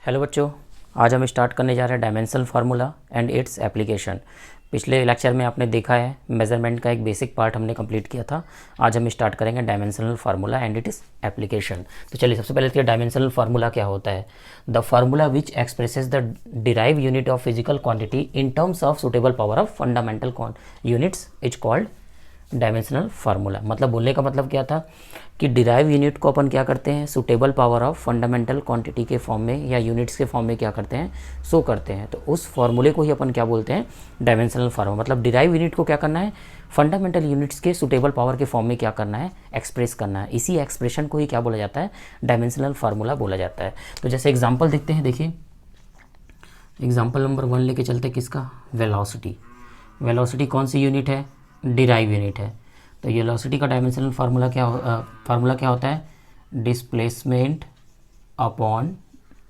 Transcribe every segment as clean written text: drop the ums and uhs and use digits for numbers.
Hello बच्चों, आज हम स्टार्ट करने जा रहे हैं dimensional formula and its application. पिछले लेक्चर में आपने देखा है मेजरमेंट का एक बेसिक पार्ट हमने कंप्लीट किया था। आज हम स्टार्ट करेंगे dimensional formula and its application. तो चलिए सबसे पहले देखिए डायमेंशनल फार्मूला क्या होता है। The formula which expresses the derive unit of physical quantity in terms of suitable power of fundamental units is called dimensional formula. मतलब बोलने का मतलब क्या था कि डिराइव यूनिट को अपन क्या करते हैं, suitable power of fundamental quantity के फॉर्म में या यूनिट्स के फॉर्म में क्या करते हैं, शो करते हैं। तो उस फॉर्मूले को ही अपन क्या बोलते हैं, डायमेंशनल फार्मूला। मतलब डिराइव यूनिट को क्या करना है, फंडामेंटल यूनिट्स के सुटेबल पावर के फॉर्म में क्या करना है, एक्सप्रेस करना है। इसी एक्सप्रेशन को ही क्या बोला जाता है, डायमेंशनल फार्मूला बोला जाता है। तो जैसे एग्जाम्पल देखते हैं, देखिए एग्जाम्पल नंबर 1 लेके चलते हैं, किसका, वेलोसिटी। वेलोसिटी कौन सी यूनिट है, डिराइव यूनिट है। तो वेलोसिटी का डायमेंशनल फार्मूला क्या होता है, डिस्प्लेसमेंट अपॉन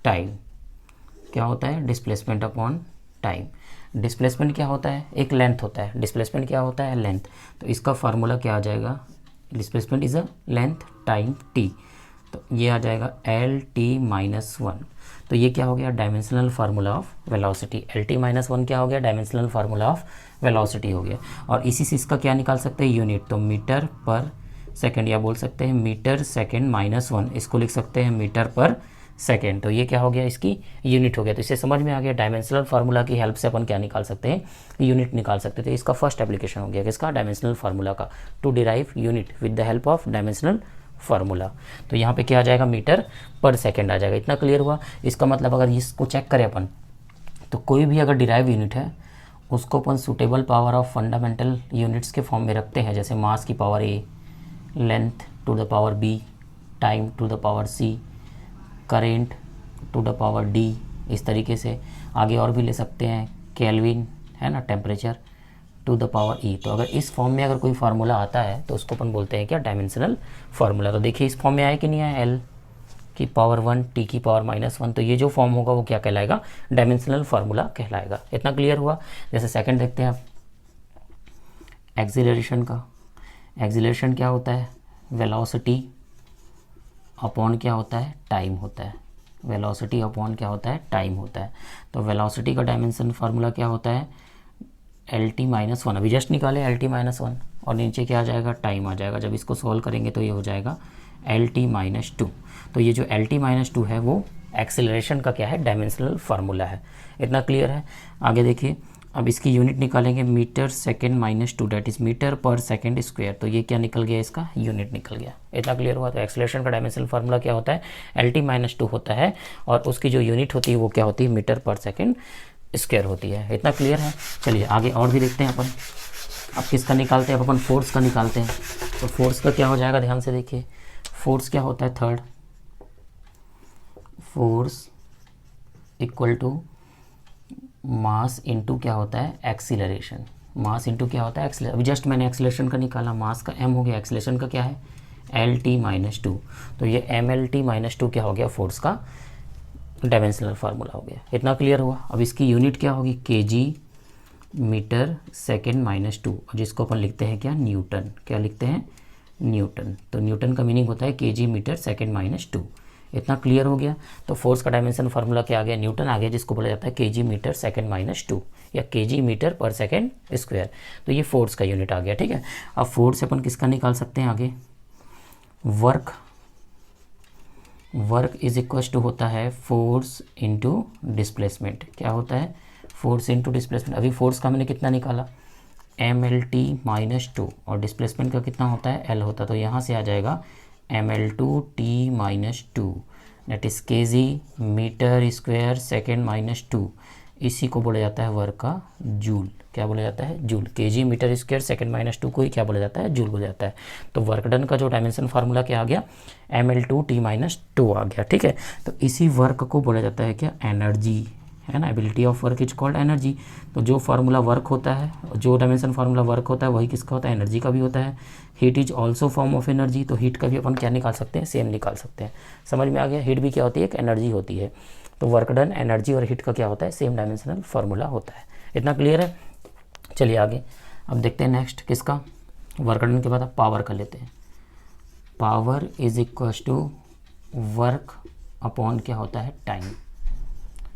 टाइम। क्या होता है, डिस्प्लेसमेंट अपॉन टाइम। डिस्प्लेसमेंट क्या होता है, एक लेंथ होता है। डिस्प्लेसमेंट क्या होता है, लेंथ। तो इसका फार्मूला क्या आ जाएगा, displacement is a length time T. तो ये आ जाएगा L t-1। तो ये क्या हो गया, dimensional formula of velocity. L t-1 क्या हो गया, डायमेंशनल फार्मूला ऑफ वेलोसिटी हो गया। और इसी से इसका क्या निकाल सकते हैं, यूनिट। तो मीटर पर सेकंड, या बोल सकते हैं मीटर सेकंड -1, इसको लिख सकते हैं मीटर पर सेकंड। तो ये क्या हो गया, इसकी यूनिट हो गया। तो इससे समझ में आ गया डायमेंशनल फार्मूला की हेल्प से अपन क्या निकाल सकते हैं, यूनिट निकाल सकते थे। इसका फर्स्ट एप्लीकेशन हो गया किसका, डायमेंशनल फार्मूला का, to derive unit with the help of dimensional formula. तो यहाँ पे क्या आ जाएगा, मीटर पर सेकंड आ जाएगा। इतना क्लियर हुआ। इसका मतलब अगर इसको चेक करें अपन, तो कोई भी अगर डिराइव यूनिट है उसको अपन suitable power of fundamental units के फॉर्म में रखते हैं। जैसे मास की power A, length to the power B, time to the power C, current to the power D। इस तरीके से आगे और भी ले सकते हैं, केल्विन है ना, temperature to the power E। तो अगर इस फॉर्म में अगर कोई फार्मूला आता है तो उसको अपन बोलते हैं क्या, डायमेंशनल फार्मूला। तो देखिए इस फॉर्म में आया कि नहीं आया, L की पावर 1 T की पावर -1। तो ये जो फॉर्म होगा वो क्या कहलाएगा, डायमेंशनल फार्मूला कहलाएगा। इतना क्लियर हुआ। जैसे सेकंड देखते हैं आप, एक्सीलरेशन का। एक्सीलरेशन क्या होता है, वेलोसिटी अपॉन क्या होता है, टाइम होता है। वेलोसिटी अपॉन क्या होता है, टाइम होता है। तो वेलोसिटी का डायमेंशन फार्मूला क्या होता है, L t-1। अभी जस्ट निकाले L t-1, और नीचे क्या आ जाएगा, टाइम आ जाएगा। जब इसको सॉल्व करेंगे तो ये हो जाएगा L t-2। तो ये जो L t-2 है वो एक्सेलरेशन का क्या है, डायमेंशनल फार्मूला है। इतना क्लियर है। आगे देखिए, अब इसकी यूनिट निकालेंगे, metre second -2, that is metre per second square. तो ये क्या निकल गया, इसका यूनिट निकल गया। इतना क्लियर हुआ। तो एक्सेलरेशन का डायमेंशनल फार्मूला क्या होता है, L t-2 होता है, और उसकी जो यूनिट होती है वो क्या होती है, मीटर पर सेकेंड स्क्वायर होती है। इतना क्लियर है। चलिए आगे और भी देखते हैं अपन। अब किसका निकालते हैं, अब अपन फोर्स का निकालते हैं। तो फोर्स का क्या हो जाएगा, ध्यान से देखिए। फोर्स क्या होता है, third, force equal to mass into क्या होता है, एक्सीलरेशन। मास इंटू क्या होता है, एक्सीलरेशन। अभी जस्ट मैंने एक्सीलरेशन का निकाला, मास का m हो गया, एक्सीलरेशन का क्या है, L t-2। तो ये mL t-2 क्या हो गया, फोर्स का डायमेंशनल फार्मूला हो गया। इतना क्लियर हुआ। अब इसकी यूनिट क्या होगी, kg मीटर सेकेंड -2, जिसको अपन लिखते हैं क्या, न्यूटन। क्या लिखते हैं, न्यूटन। तो न्यूटन का मीनिंग होता है kg मीटर सेकेंड -2। इतना क्लियर हो गया। तो फोर्स का डायमेंशन फार्मूला क्या आ गया, न्यूटन आ गया, जिसको बोला जाता है kg मीटर सेकेंड -2 या kg metre per second square. तो ये फोर्स का यूनिट आ गया, ठीक है। अब फोर्स से अपन किसका निकाल सकते हैं आगे, work. Work is equal to होता है फोर्स इंटू डिस्प्लेसमेंट। क्या होता है, फोर्स इंटू डिस्प्लेसमेंट। अभी फोर्स का मैंने कितना निकाला, mL t-2, और डिस्प्लेसमेंट का कितना होता है, L होता है। तो यहाँ से आ जाएगा mL2t-2, that is kg metre square second -2। इसी को बोला जाता है वर्क का जूल। क्या बोला जाता है, joule. kg metre square second -2 को ही क्या बोला जाता है, जूल बोला जाता है। तो वर्क डन का जो डायमेंशन फार्मूला क्या आ गया, mL2t-2 आ गया, ठीक है। तो इसी वर्क को बोला जाता है क्या, एनर्जी, है ना। Ability of work is called energy. तो जो फार्मूला वर्क होता है, जो डायमेंशन फार्मूला वर्क होता है, वही किसका होता है, एनर्जी का भी होता है। Heat is also form of energy. तो हीट का भी अपन क्या निकाल सकते हैं, सेम निकाल सकते हैं। समझ में आ गया, हीट भी क्या होती है, एक एनर्जी होती है। तो वर्क डन, एनर्जी और हीट का क्या होता है, सेम डायमेंशनल फार्मूला होता है। इतना क्लियर है। चलिए आगे अब देखते हैं नेक्स्ट किसका, वर्क डन के बाद अब पावर का लेते हैं। Power is equal to work upon क्या होता है, टाइम।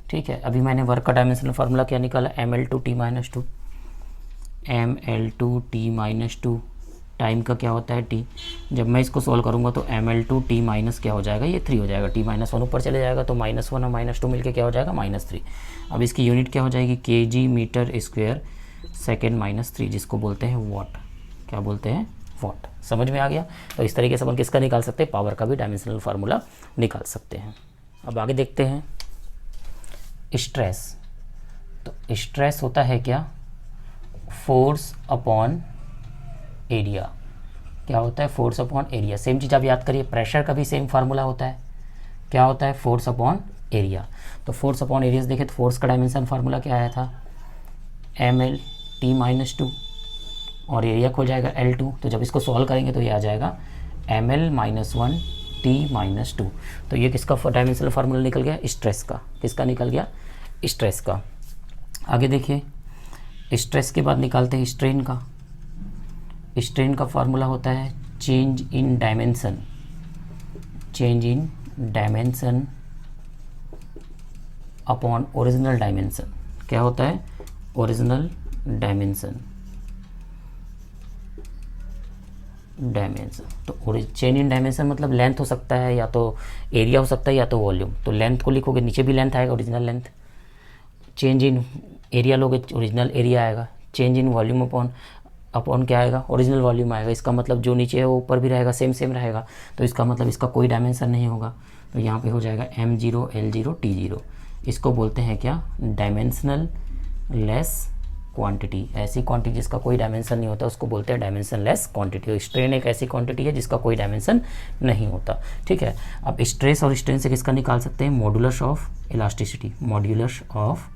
ठीक है, अभी मैंने वर्क का डायमेंशनल फार्मूला क्या निकाला, ml/t-2, ml/t-2, टाइम का क्या होता है t। जब मैं इसको सॉल्व करूँगा तो ml/t माइनस क्या हो जाएगा, ये 3 हो जाएगा, t-1 ऊपर चले जाएगा तो -1 और -2 मिलके क्या हो जाएगा, -3। अब इसकी यूनिट क्या हो जाएगी, kg/m² -3, जिसको बोलते हैं वॉट। क्या बोलते हैं, वॉट। समझ में आ गया। तो इस तरीके से अपन किसका निकाल सकते हैं, पावर का भी डायमेंशनल फार्मूला निकाल सकते हैं। अब आगे देखते हैं स्ट्रेस। तो स्ट्रेस होता है क्या, फोर्स अपॉन एरिया। क्या होता है, फोर्स अपॉन एरिया। सेम चीज़ आप याद करिए, प्रेशर का भी सेम फार्मूला होता है, क्या होता है, फोर्स अपॉन एरिया। तो फोर्स अपॉन एरिया से देखें तो फोर्स का डायमेंशन फार्मूला क्या आया था, ml/t-2, और एरिया खो जाएगा L2। तो जब इसको सॉल्व करेंगे तो ये आ जाएगा ml-1 t-2। तो ये किसका डायमेंशनल फार्मूला निकल गया, स्ट्रेस का। किसका निकल गया, स्ट्रेस का। आगे देखिए, स्ट्रेस के बाद निकालते हैं स्ट्रेन का। स्ट्रेन का फार्मूला होता है change in dimension, change in dimension upon original dimension. क्या होता है, ओरिजिनल डायमेंशन, तो चेंज इन डायमेंशन मतलब लेंथ हो सकता है, या तो एरिया हो सकता है, या तो वॉल्यूम। तो लेंथ को लिखोगे, नीचे भी लेंथ आएगा, original length. Change in area लोगे, ओरिजिनल एरिया आएगा। चेंज इन वॉल्यूम अपॉन क्या आएगा, ओरिजिनल वॉल्यूम आएगा। इसका मतलब जो नीचे है वो ऊपर भी रहेगा, सेम रहेगा। तो इसका मतलब इसका कोई डायमेंशन नहीं होगा। तो यहाँ पे हो जाएगा m0 l0 t0। इसको बोलते हैं क्या, डायमेंशनल लेस क्वांटिटी। ऐसी क्वांटिटी जिसका कोई डायमेंशन नहीं होता उसको बोलते हैं डायमेंशन लेस क्वांटिटी। स्ट्रेन एक ऐसी क्वांटिटी है जिसका कोई डायमेंशन नहीं होता। ठीक है, अब स्ट्रेस और स्ट्रेन से किसका निकाल सकते हैं, modulus of elasticity. Modulus of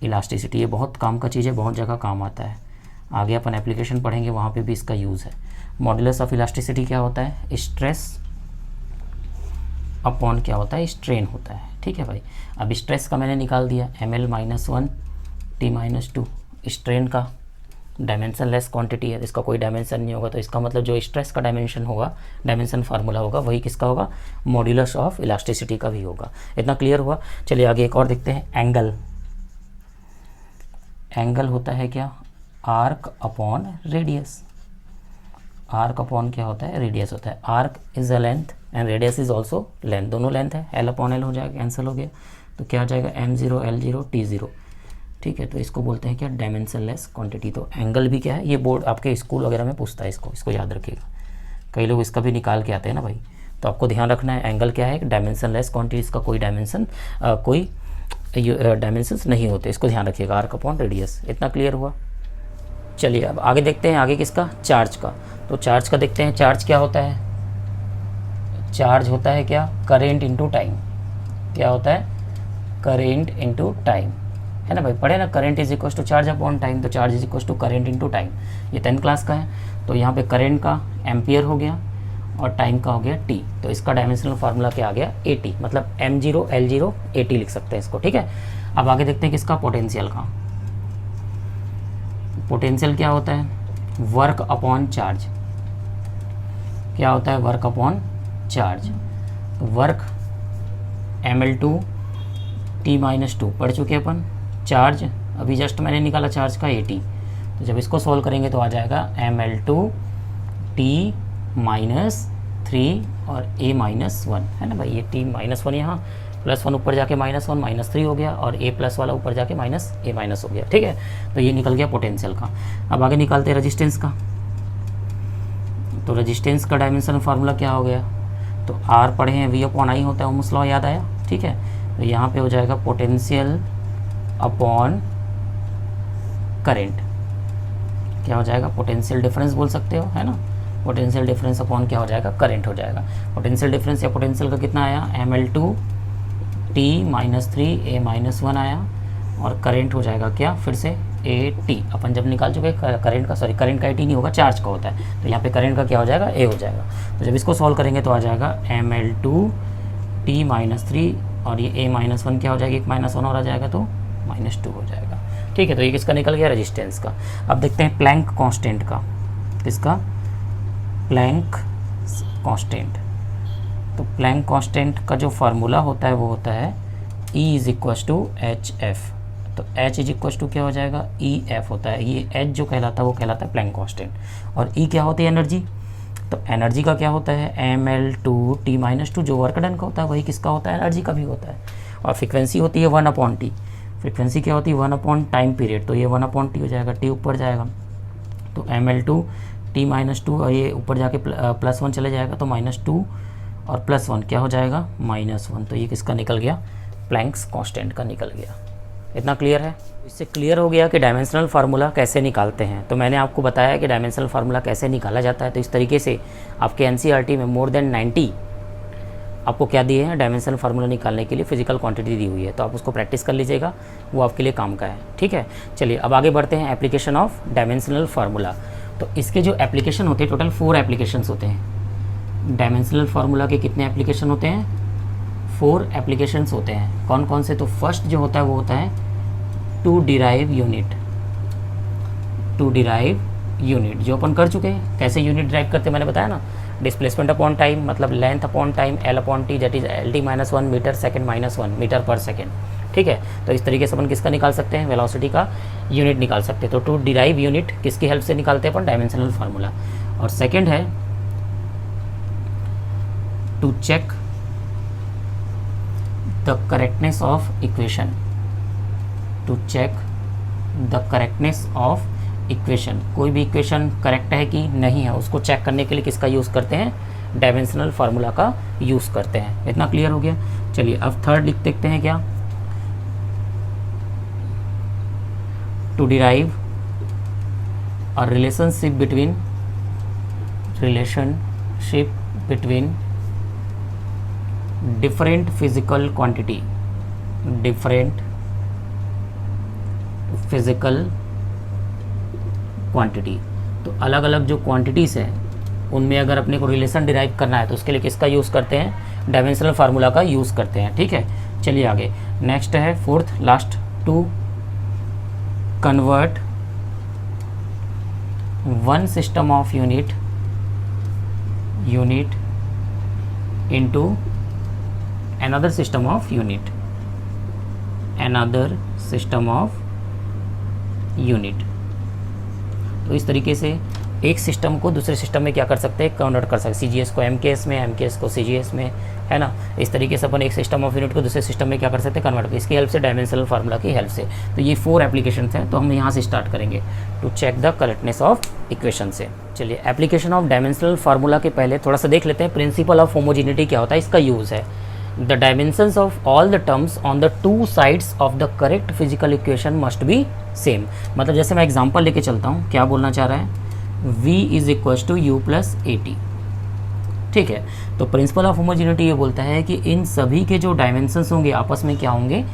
elasticity, ये बहुत काम का चीज़ है, बहुत जगह काम आता है। आगे अपन एप्लीकेशन पढ़ेंगे, वहाँ पे भी इसका यूज़ है। मॉड्यूलस ऑफ इलास्टिसिटी क्या होता है, स्ट्रेस अपॉन क्या होता है, स्ट्रेन होता है। ठीक है भाई, अब स्ट्रेस का मैंने निकाल दिया ml-1 t-2। स्ट्रेन का डायमेंशन लेस क्वांटिटी है, इसका कोई डायमेंशन नहीं होगा। तो इसका मतलब जो स्ट्रेस का डायमेंशन होगा, डायमेंशन फार्मूला होगा, वही किसका होगा, मॉड्यूलस ऑफ इलास्टिसिटी का भी होगा। इतना क्लियर हुआ। चलिए आगे एक और देखते हैं, एंगल। एंगल होता है क्या, arc upon radius. Arc upon क्या होता है, रेडियस होता है। Arc is a length and radius is also length, दोनों लेंथ है। L अपॉन L हो जाएगा, कैंसिल हो गया। तो क्या आ जाएगा, m0 l0 t0। ठीक है, तो इसको बोलते हैं क्या, डायमेंशन लेस क्वांटिटी। तो एंगल भी क्या है, ये बोर्ड आपके स्कूल वगैरह में पूछता है, इसको याद रखिएगा। कई लोग इसका भी निकाल के आते हैं ना भाई, तो आपको ध्यान रखना है एंगल क्या है, डायमेंशन लेस क्वांटिटी। इसका कोई डायमेंशन कोई डायमेंशंस नहीं होते, इसको ध्यान रखिएगा। आर्क अपॉन रेडियस, इतना क्लियर हुआ। चलिए अब आगे देखते हैं, आगे किसका, चार्ज का। तो चार्ज का देखते हैं, चार्ज क्या होता है, चार्ज होता है क्या, करेंट इनटू टाइम। क्या होता है, करेंट इनटू टाइम, है ना भाई, पढ़े ना, current is equal to charge upon time. तो charge is equal to current into time, ये 10th क्लास का है। तो यहाँ पे करेंट का एम्पियर हो गया और टाइम का हो गया t। तो इसका डायमेंशनल फार्मूला क्या आ गया, at, मतलब m0 l0 at लिख सकते हैं इसको। ठीक है, अब आगे देखते हैं किसका, पोटेंशियल का। पोटेंशियल क्या होता है, वर्क अपॉन चार्ज। क्या होता है, work upon charge. Work ml2 t-2 पढ़ चुके अपन। चार्ज अभी जस्ट मैंने निकाला चार्ज का 80। तो जब इसको सॉल्व करेंगे तो आ जाएगा ml2 t-3 और a-1, है ना भाई। ये t-1 यहाँ, +1 ऊपर जाके -1 -3 हो गया, और a प्लस वाला ऊपर जाके -a- हो गया। ठीक है, तो ये निकल गया पोटेंशियल का। अब आगे निकालते हैं रेजिस्टेंस का। तो रेजिस्टेंस का डायमेंशन फार्मूला क्या हो गया, तो R पढ़े हैं, V/I होता है, ओम्स लॉ याद आया। ठीक है, तो यहाँ पे हो जाएगा पोटेंशियल अपॉन करेंट। क्या हो जाएगा, पोटेंशियल डिफरेंस बोल सकते हो, है ना। पोटेंशियल डिफरेंस अपॉन क्या हो जाएगा, करंट हो जाएगा। पोटेंशियल डिफरेंस या पोटेंशियल का कितना आया, ml2 t-3 a-1 आया, और करंट हो जाएगा क्या, फिर से at। अपन जब निकाल चुके करंट का, सॉरी करंट का at नहीं होगा, चार्ज का होता है। तो यहाँ पे करंट का क्या हो जाएगा, a हो जाएगा। तो जब इसको सॉल्व करेंगे तो आ जाएगा ml2 t-3, और ये a-1 क्या हो जाएगी, एक -1 और आ जाएगा तो -2 हो जाएगा। ठीक है, तो ये किसका निकल गया, रेजिस्टेंस का। अब देखते हैं प्लैंक कांस्टेंट का। किसका, प्लैंक कांस्टेंट। तो प्लैंक कांस्टेंट का जो फार्मूला होता है वो होता है E is equal to H F. तो H इज इक्व टू क्या हो जाएगा, ई एफ होता है। ये H जो कहलाता है वो कहलाता है प्लैंक कांस्टेंट। और E क्या होती है, एनर्जी। तो एनर्जी का क्या होता है, mL2T-2। जो वर्क डन का होता है वही किसका होता है, एनर्जी का भी होता है। और फ्रीक्वेंसी होती है 1/T। फ्रीक्वेंसी क्या होती है, 1 टाइम पीरियड। तो ये 1/T हो जाएगा, T ऊपर जाएगा तो mL2T-2, और ये ऊपर जाके +1 चले जाएगा तो -2 और +1 क्या हो जाएगा, -1। तो ये किसका निकल गया, प्लैंक्स कांस्टेंट का निकल गया। इतना क्लियर है। इससे क्लियर हो गया कि डायमेंशनल फार्मूला कैसे निकालते हैं। तो मैंने आपको बताया कि डायमेंशनल फार्मूला कैसे निकाला जाता है। तो इस तरीके से आपके एनसीईआरटी में मोर देन 90 आपको क्या दिए हैं, डायमेंशनल फार्मूला निकालने के लिए फिजिकल क्वांटिटी दी हुई है। तो आप उसको प्रैक्टिस कर लीजिएगा, वो आपके लिए काम का है। ठीक है, चलिए अब आगे बढ़ते हैं एप्लीकेशन ऑफ डायमेंशनल फार्मूला। तो इसके जो एप्लीकेशन होते हैं, टोटल 4 एप्लीकेशंस होते हैं। डायमेंशनल फार्मूला के कितने एप्लीकेशन होते हैं, 4 एप्लीकेशंस होते हैं। कौन कौन से, तो फर्स्ट जो होता है वो होता है to derive unit. To derive unit जो अपन कर चुके हैं, कैसे यूनिट ड्राइव करते हैं मैंने बताया ना, डिस्प्लेसमेंट अपॉन टाइम, मतलब length upon time, L/T that is LT-1 metre second -1 metre per second. ठीक है, तो इस तरीके से अपन किसका निकाल सकते हैं, वेलोसिटी का यूनिट निकाल सकते हैं। तो टू डिराइव यूनिट किसकी हेल्प से निकालते हैं अपन, डायमेंशनल फार्मूला। और सेकेंड है to check the correctness of equation. To check the correctness of equation, कोई भी इक्वेशन करेक्ट है कि नहीं है उसको चेक करने के लिए किसका यूज़ करते हैं, डायमेंशनल फार्मूला का यूज़ करते हैं। इतना क्लियर हो गया। चलिए अब थर्ड लिख देखते हैं क्या, to derive a relationship between different physical quantity, different physical quantity. तो अलग अलग जो क्वांटिटीज़ हैं उनमें अगर अपने को रिलेशन डिराइव करना है तो उसके लिए किसका यूज़ करते हैं, डायमेंशनल फार्मूला का यूज़ करते हैं। ठीक है, चलिए आगे नेक्स्ट है fourth last, to convert one system of unit into another system of unit, another system of unit। तो इस तरीके से एक सिस्टम को दूसरे सिस्टम में क्या कर सकते हैं, कन्वर्ट कर सकते हैं। CGS को MKS में, MKS को CGS में, है ना। इस तरीके से अपन एक सिस्टम ऑफ यूनिट को दूसरे सिस्टम में क्या कर सकते हैं, कन्वर्ट कर, इसकी हेल्प से, डायमेंशनल फार्मूला की हेल्प से। तो ये 4 एप्लीकेशन हैं। तो हम यहाँ से स्टार्ट करेंगे to check the correctness of equation से। चलिए एप्लीकेशन ऑफ डायमेंशनल फार्मूला के पहले थोड़ा सा देख लेते हैं प्रिंसिपल ऑफ होमोजेनिटी क्या होता है, इसका यूज़ है। The dimensions of all the terms on the two sides of the correct physical equation must be same। मतलब जैसे मैं एग्जांपल लेके चलता हूँ, क्या बोलना चाह रहा है, V is equal to U plus AT। ठीक है, तो प्रिंसिपल ऑफ होमोजेनिटी ये बोलता है कि इन सभी के जो डायमेंशंस होंगे आपस में क्या होंगे,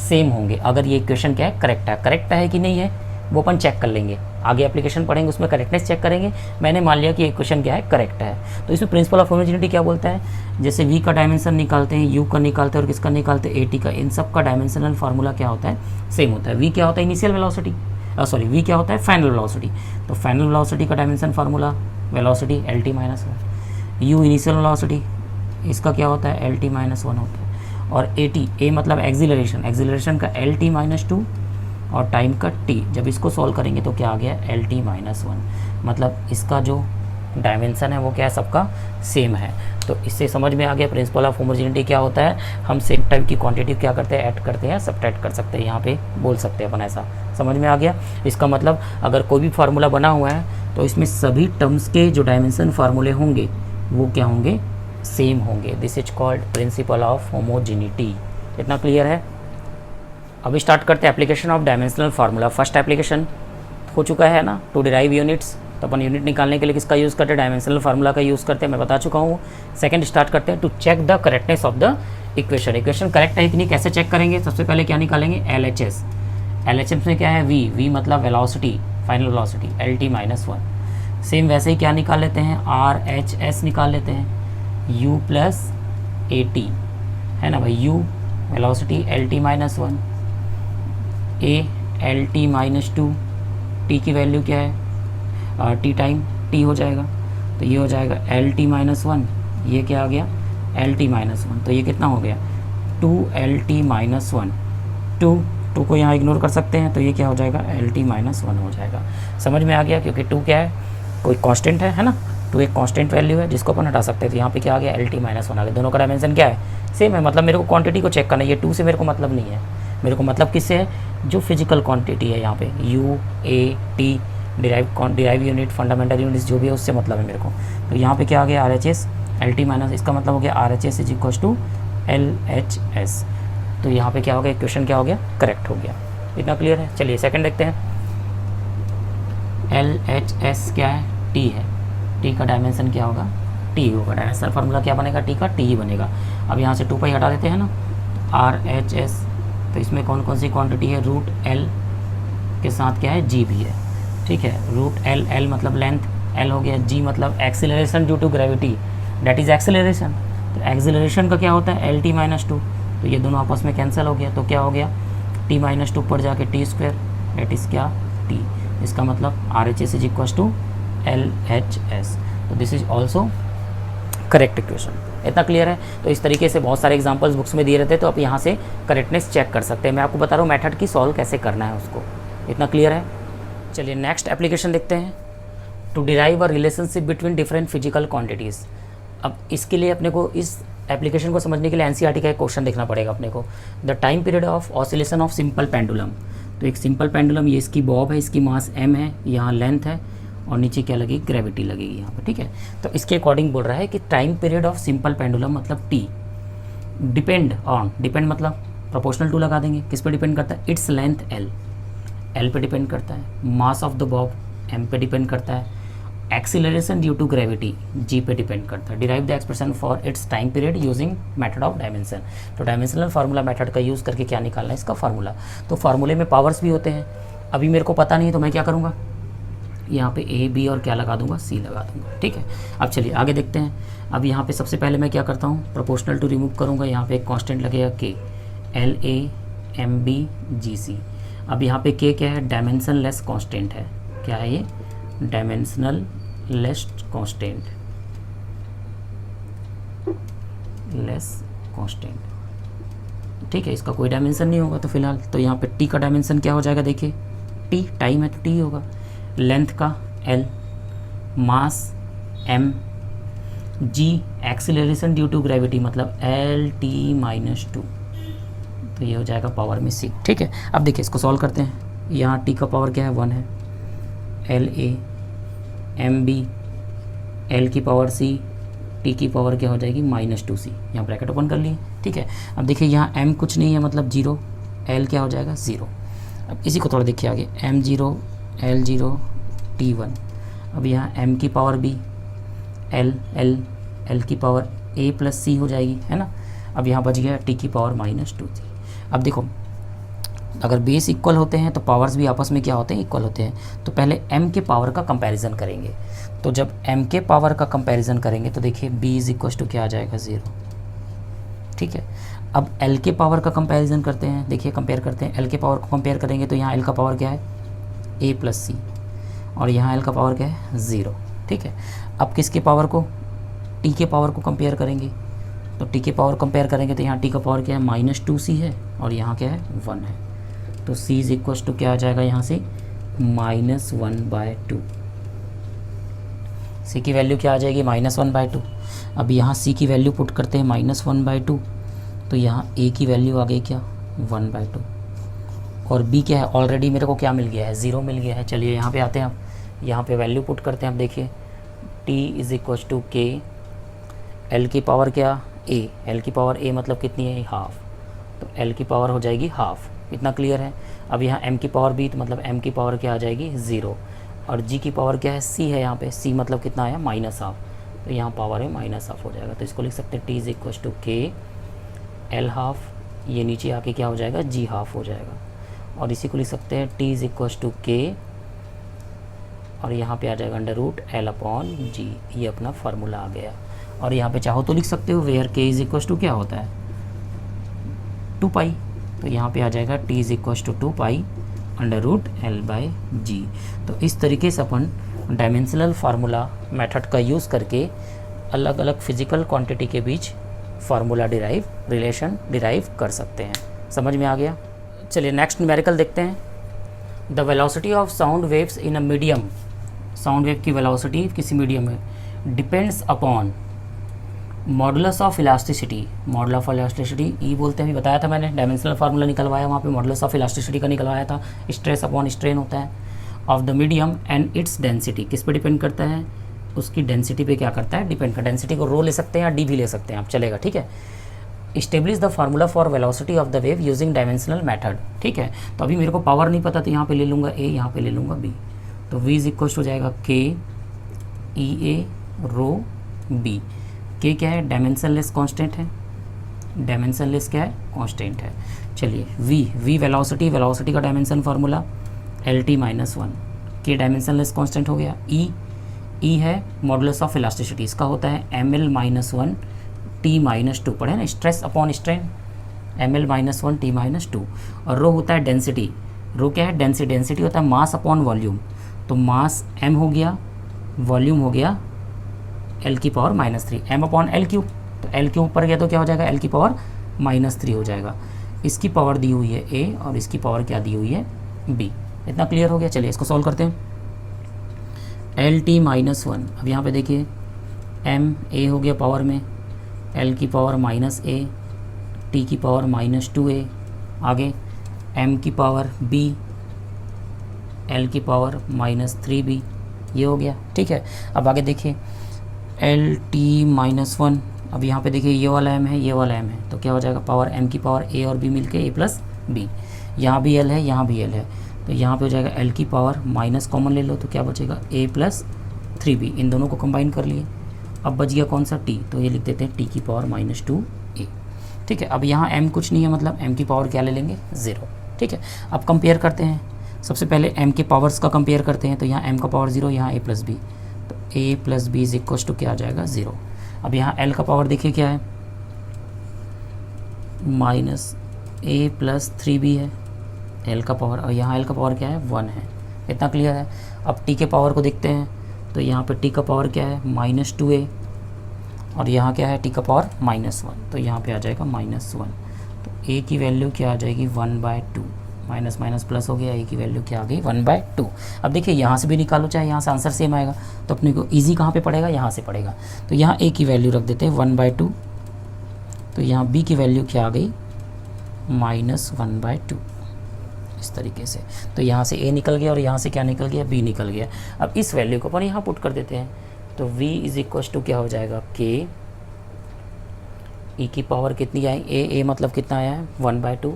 सेम होंगे। अगर ये इक्वेशन क्या है, करेक्ट है कि नहीं है वो अपन चेक कर लेंगे। आगे एप्लीकेशन पढ़ेंगे उसमें करेक्टनेस चेक करेंगे। मैंने मान लिया कि इक्वेशन क्या है, करेक्ट है। तो इसमें प्रिंसिपल ऑफ होमोजेनिटी क्या बोलता है, जैसे V का डायमेंशन निकालते हैं, U का निकालते हैं और किसका निकालते हैं, AT का। इन सब का डायमेंशनल फार्मूला क्या होता है, सेम होता है। V क्या होता है, इनिशियल वेलोसिटी, V क्या होता है, फाइनल वेलोसिटी। तो फाइनल वेलोसिटी का dimension formula velocity LT-1। U initial velocity, इसका क्या होता है, LT-1 होता है। और AT, A मतलब एक्सीलरेशन का LT-2 और टाइम का T। जब इसको सॉल्व करेंगे तो क्या आ गया, LT-1। मतलब इसका जो डायमेंशन है वो क्या है, सबका सेम है। तो इससे समझ में आ गया प्रिंसिपल ऑफ होमोजेनिटी क्या होता है। हम सेम टाइप की क्वांटिटी क्या करते हैं, ऐड करते हैं, सब्ट्रैक्ट कर सकते हैं। यहाँ पे बोल सकते हैं अपन, ऐसा समझ में आ गया। इसका मतलब अगर कोई भी फार्मूला बना हुआ है तो इसमें सभी टर्म्स के जो डायमेंशन फार्मूले होंगे वो क्या होंगे, सेम होंगे। This is called principle of homogeneity. इतना क्लियर है। अभी स्टार्ट करते हैं application of dimensional formula. First application हो चुका है ना, टू डिराइव यूनिट्स। तो अपन यूनिट निकालने के लिए किसका यूज़ करते हैं, डायमेंशनल फार्मूला का यूज़ करते हैं, मैं बता चुका हूँ। सेकंड स्टार्ट करते हैं to check the correctness of the equation. Equation correct है कि नहीं, कैसे चेक करेंगे, सबसे पहले क्या निकालेंगे, LHS। LHS में क्या है, V मतलब velocity, final velocity LT-1। Same वैसे ही क्या निकाल लेते हैं, RHS निकाल लेते हैं, U प्लस AT, है ना भाई। U velocity LT-1, A LT-2, T की वैल्यू क्या है, T टाइम T हो जाएगा। तो ये हो जाएगा LT-1, ये क्या आ गया, LT-1। तो ये कितना हो गया, 2LT-1, टू को यहाँ इग्नोर कर सकते हैं, तो ये क्या हो जाएगा LT-1 हो जाएगा। समझ में आ गया, क्योंकि 2 क्या है, कोई कांस्टेंट है ना, 2 एक कांस्टेंट वैल्यू है जिसको अपन हटा सकते हैं। तो यहाँ पे क्या आ गया LT-1 आ गया। दोनों का डायमेंशन क्या है, सेम है। मतलब मेरे को क्वांटिटी को चेक करना है, ये 2 से मेरे को मतलब नहीं है, मेरे को मतलब किससे है, जो फिजिकल क्वांटिटी है यहाँ पे UAT derive unit, fundamental units जो भी है उससे मतलब है मेरे को। तो यहाँ पे क्या आ गया RHS LT-, इसका मतलब हो गया RHS is equal to LHS। तो यहाँ पे क्या हो गया, इक्वेशन क्या हो गया, करेक्ट हो गया। इतना क्लियर है। चलिए सेकंड देखते हैं। LHS क्या है, T है, T का डायमेंशन क्या होगा, T होगा। डायमेंशनल फार्मूला क्या बनेगा, T का T ही बनेगा। अब यहाँ से 2 पाई हटा देते हैं ना, RHS, तो इसमें कौन कौन सी क्वांटिटी है, √L के साथ क्या है, G भी है, ठीक है। √L, L मतलब लेंथ, L हो गया, G मतलब acceleration due to gravity, that is acceleration. तो एक्सीलरेशन का क्या होता है LT-2, तो ये दोनों आपस में कैंसिल हो गया, तो क्या हो गया T-2 पर जाके T², डेट इज़ क्या T। इसका मतलब RHS is equal to LHS। तो this is also correct equation. इतना क्लियर है। तो इस तरीके से बहुत सारे एग्जांपल्स बुक्स में दिए रहते हैं, तो आप यहाँ से करेक्टनेस चेक कर सकते हैं। मैं आपको बता रहा हूँ मेथड की सॉल्व कैसे करना है उसको। इतना क्लियर है। चलिए नेक्स्ट एप्लीकेशन देखते हैं। To derive a relationship between different physical quantities. अब इसके लिए अपने को इस एप्लीकेशन को समझने के लिए NCERT का एक क्वेश्चन देखना पड़ेगा अपने को। The time period of oscillation of simple pendulum. तो एक सिंपल पेंडुलम, ये इसकी बॉब है, इसकी मास m है, यहाँ लेंथ है और नीचे क्या लगेगी, ग्रेविटी लगेगी यहाँ पे, ठीक है। तो इसके अकॉर्डिंग बोल रहा है कि time period of simple pendulum मतलब T डिपेंड ऑन, डिपेंड मतलब प्रोपोर्शनल टू लगा देंगे, किस पे डिपेंड करता है, इट्स लेंथ L पे डिपेंड करता है, mass of the bob m पे डिपेंड करता है, acceleration due to gravity G पे डिपेंड करता है। Derive the expression for its time period using method of dimension. तो डायमेंशनल फार्मूला मेथड का यूज़ करके क्या निकालना है, इसका फार्मूला। तो फार्मूले में पावर्स भी होते हैं, अभी मेरे को पता नहीं है तो मैं क्या करूँगा, यहाँ पे A B और क्या लगा दूंगा, C लगा दूंगा, ठीक है। अब चलिए आगे देखते हैं। अब यहाँ पे सबसे पहले मैं क्या करता हूँ, प्रोपोर्शनल टू रिमूव करूँगा, यहाँ पे एक कांस्टेंट लगेगा K, LAMBGC। अब यहाँ पे K क्या है, डायमेंशन लेस कांस्टेंट है, क्या है ये, dimensional less constant, less constant, ठीक है। इसका कोई डायमेंशन नहीं होगा तो फिलहाल, तो यहाँ पे T का डायमेंशन क्या हो जाएगा, देखिए T टाइम है तो T होगा, लेंथ का L, mass M, G acceleration due to gravity मतलब LT-2, तो ये हो जाएगा पावर में C, ठीक है। अब देखिए इसको सॉल्व करते हैं। यहाँ T का पावर क्या है, 1 है, LAMB, L की पावर C, T की पावर क्या हो जाएगी -2C, यहाँ ब्रैकेट ओपन कर लिए, ठीक है। अब देखिए यहाँ M कुछ नहीं है मतलब 0, L क्या हो जाएगा 0। अब इसी को थोड़ा देखिए आगे, M0 L0 T1। अब यहाँ M की पावर B, L की पावर A + C हो जाएगी, है ना। अब यहाँ बच गया T की पावर -2C। अब देखो अगर बेस इक्वल होते हैं तो पावर्स भी आपस में क्या होते हैं, इक्वल होते हैं। तो पहले M के पावर का कंपैरिजन करेंगे। तो जब M के पावर का कंपैरिजन करेंगे तो देखिए B = क्या आ जाएगा 0, ठीक है। अब L के पावर का कंपैरिजन करते हैं, देखिए कंपेयर करते हैं, L के पावर को कंपेयर करेंगे तो यहाँ L का पावर क्या है A + C और यहाँ L का पावर क्या है 0, ठीक है। अब किसके पावर को, T के पावर को कंपेयर करेंगे, तो T के पावर कंपेयर करेंगे तो यहाँ T का पावर क्या है -2C है और यहाँ क्या है 1 है। तो C = क्या आ जाएगा यहाँ से -1/2। C की वैल्यू क्या आ जाएगी -1/2। अब यहाँ C की वैल्यू पुट करते हैं -1/2, तो यहाँ A की वैल्यू आ गई क्या 1/2 और B क्या है, ऑलरेडी मेरे को क्या मिल गया है 0 मिल गया है। चलिए यहाँ पे आते हैं, अब यहाँ पे वैल्यू पुट करते हैं। अब देखिए T = K, L की पावर क्या A, L की पावर A मतलब कितनी है, हाफ, तो L की पावर हो जाएगी हाफ। इतना क्लियर है। अब यहाँ M की पावर B, तो मतलब M की पावर क्या आ जाएगी 0 और G की पावर क्या है C है, यहाँ पे C मतलब कितना आया -हाफ, तो यहाँ पावर है -हाफ हो जाएगा। तो इसको लिख सकते हैं T = K L½ ये नीचे आके क्या हो जाएगा G½ हो जाएगा और इसी को लिख सकते हैं T = K और यहाँ पे आ जाएगा √L/G। ये अपना फार्मूला आ गया। और यहाँ पे चाहो तो लिख सकते हो वेयर K = क्या होता है 2 पाई, तो यहाँ पे आ जाएगा T = 2 पाई √L/G। तो इस तरीके से अपन डायमेंशनल फार्मूला मेथड का यूज़ करके अलग अलग फिजिकल क्वांटिटी के बीच फार्मूला डिराइव, रिलेशन डिराइव कर सकते हैं। समझ में आ गया? चलिए नेक्स्ट न्यूमेरिकल देखते हैं। The velocity of sound waves in a medium, sound wave की वेलोसिटी किसी मीडियम में depends upon modulus of elasticity, model of elasticity E बोलते हैं, अभी बताया था मैंने, डायमेंशनल फार्मूला निकलवाया वहाँ पे, मॉडुलस ऑफ इलास्टिसिटी का निकलवाया था, स्ट्रेस अपॉन स्ट्रेन होता है, of the medium and its density, किस पे डिपेंड करता है, उसकी डेंसिटी पे क्या करता है, डिपेंड कर, डेंसिटी को रो ले सकते हैं या डी भी ले सकते हैं आप, चलेगा, ठीक है। Establish the formula for velocity of the wave using dimensional method, ठीक है। तो अभी मेरे को पावर नहीं पता, तो यहाँ पे ले लूँगा ए, यहाँ पे ले लूँगा बी, तो v इज इक्वल हो जाएगा के ई ए रो बी। के क्या है, डायमेंशनलेस कांस्टेंट है, डायमेंशनलेस क्या है, कांस्टेंट है। चलिए v वेलोसिटी, वेलोसिटी का dimension formula L T minus one, के डायमेंशनलेस कांस्टेंट हो गया, ई है मॉडुलस ऑफ इलास्टिसिटी, इसका होता है M L minus one T minus two, पढ़े ना, stress upon strain, M L minus one T minus two. और रो होता है डेंसिटी, रो क्या है, डेंसिटी, डेंसिटी होता है मास अपॉन वॉल्यूम, तो मास m हो गया, वॉल्यूम हो गया l की power minus three, M upon L cube, तो एल क्यूब ऊपर गया तो क्या हो जाएगा, l की पावर माइनस थ्री हो जाएगा। इसकी पावर दी हुई है a और इसकी पावर क्या दी हुई है b। इतना क्लियर हो गया? चलिए इसको सॉल्व करते हैं। एल टी माइनस वन, अब यहाँ पे देखिए m a हो गया पावर में, l की पावर माइनस a, t की पावर माइनस टू a, आगे m की पावर b, l की पावर माइनस थ्री बी, ये हो गया, ठीक है। अब आगे देखिए एल टी माइनस वन, अब यहाँ पे देखिए ये वाला m है, ये वाला m है, तो क्या हो जाएगा, पावर m की पावर a और b मिलके a प्लस बी, यहाँ भी l है, यहाँ भी l है, तो यहाँ पे हो जाएगा l की पावर माइनस कॉमन ले लो, तो क्या बचेगा a प्लस थ्री बी, इन दोनों को कंबाइन कर लिए। अब बच गया कौन सा, t, तो ये लिख देते हैं t की पावर माइनस टू a, ठीक है। अब यहाँ m कुछ नहीं है, मतलब m की पावर क्या ले लेंगे, ज़ीरो, ठीक है। अब कंपेयर करते हैं, सबसे पहले m के पावर्स का कंपेयर करते हैं, तो यहाँ m का पावर ज़ीरो, यहाँ a प्लस बी, तो a plus B is equal to क्या आ जाएगा, ज़ीरो। अब यहाँ l का पावर देखिए क्या है, minus a plus three B है l का पावर, और यहाँ l का पावर क्या है, वन है। इतना क्लियर है? अब t के पावर को देखते हैं, तो यहाँ पे t का पावर क्या है, माइनस टू a, और यहाँ क्या है, t का पावर माइनस वन, तो यहाँ पे आ जाएगा माइनस वन, तो a की वैल्यू क्या आ जाएगी, one by to, minus minus plus हो गया, a की वैल्यू क्या आ गई, वन बाय टू। अब देखिए यहाँ से भी निकालो, चाहे यहाँ से आंसर सेम आएगा, तो अपने को इजी कहाँ पे पड़ेगा, यहाँ से पड़ेगा, तो यहाँ a की वैल्यू रख देते हैं वन बाय टू, तो यहाँ b की वैल्यू क्या आ गई, माइनस वन बाय टू, इस तरीके से। तो यहाँ से a निकल गया और यहाँ से क्या निकल गया, b निकल गया। अब इस वैल्यू को अपन यहाँ पुट कर देते हैं, तो v इज इक्वल टू क्या हो जाएगा, k e की पावर कितनी आई, a मतलब कितना आया है, वन बाय टू,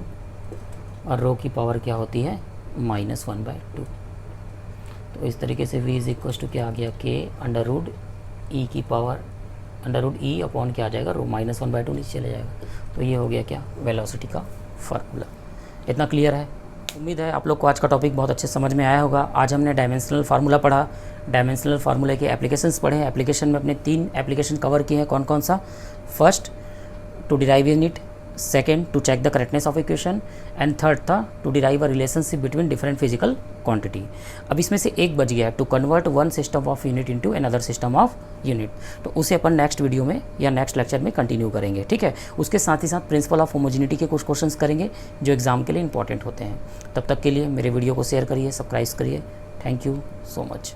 और रो की पावर क्या होती है, माइनस वन बाय टू। तो इस तरीके से v इज इक्वल टू क्या आ गया, k अंडर रूट ई की power, under root E upon क्या आ जाएगा, rho minus one by two नीचे चले जाएगा। तो ये हो गया क्या, वेलोसिटी का फार्मूला। इतना क्लियर है? उम्मीद है आप लोग को आज का टॉपिक बहुत अच्छे समझ में आया होगा। आज हमने डायमेंशनल फार्मूला पढ़ा, डायमेंशनल फार्मूले के एप्लीकेशंस पढ़े। एप्लीकेशन में अपने तीन एप्लीकेशन कवर किए हैं, कौन कौन सा, first to derive unit, second to check the correctness of equation, and third था to derive a relationship between different physical quantity. अब इसमें से एक बच गया, to convert one system of unit into another system of unit. तो उसे अपन next video में या नेक्स्ट लेक्चर में कंटिन्यू करेंगे, ठीक है। उसके साथ ही साथ प्रिंसिपल ऑफ होमोजेनिटी के कुछ क्वेश्चंस करेंगे जो एग्जाम के लिए इंपॉर्टेंट होते हैं। तब तक के लिए मेरे वीडियो को शेयर करिए, सब्सक्राइब करिए। Thank you so much.